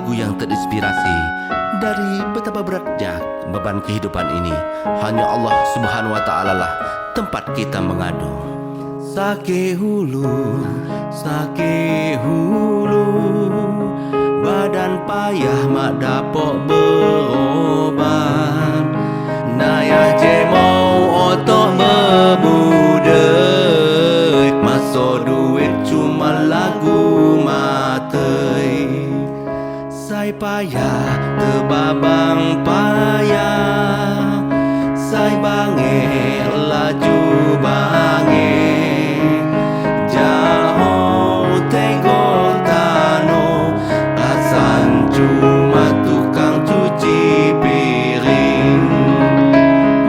lagu yang terinspirasi dari betapa beratnya beban kehidupan ini. Hanya Allah Subhanahu wa Ta'ala lah tempat kita mengadu. Sakit hulu, badan payah mak dapok berobat. Nayah je mau otok berbudek, masuk duit cuma lagu matai. Saya payah terbabang payah, saya bangir laju bangir. Jauh tengok tano, asan cuma tukang cuci piring.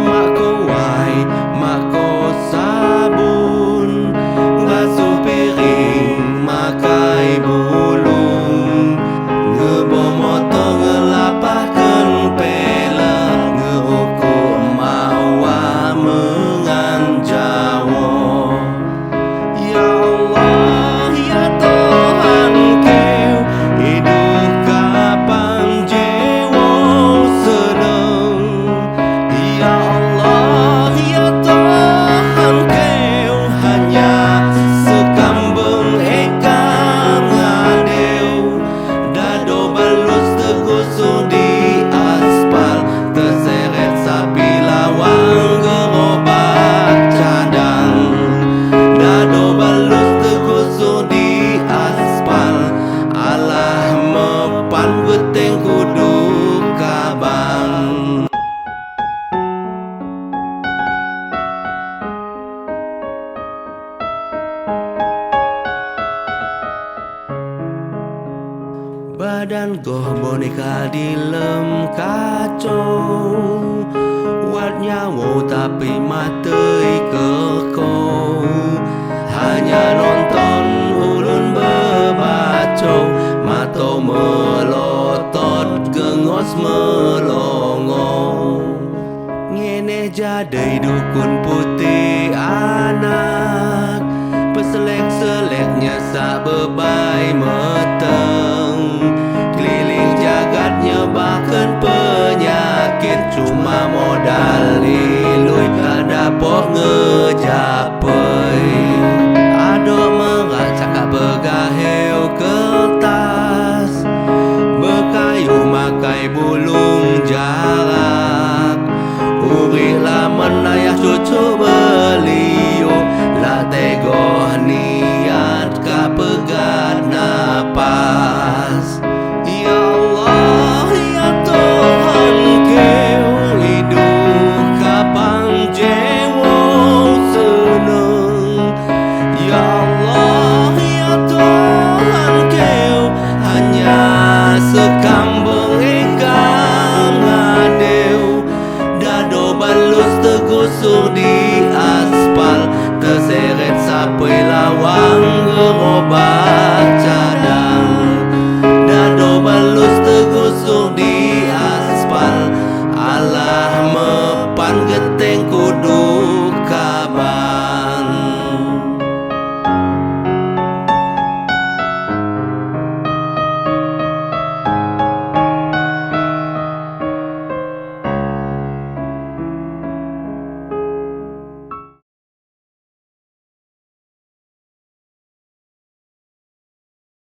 Mak kawai, mak ko sabun, ngasuh piring, makai bulung. Ngebomoto ngelapahkan pelek, ngeukur mawa menganjawo. Ya Allah, ya Tuhan kau, hidup kapan jiwa senang. Ya Allah, ya Tuhan kau, hanya sekambung ekang adeu. Dado balus tergusur di aspal, terseret sapi lawang gerobak cadang. Dado balus tergusur di aspal, alah mepan geteng kudu kabang. Badan goh boneka di lem kacau, wat nyawo tapi matei kekau. Hanya nonton ulun bebacau, mato melotot gengos melongo. Ngene jadai dukun putih anak, peselek-seleknya sak bebai meteng. Keliling jagatnya bahkan penyakit, cuma modal liluy kada poh ngejar.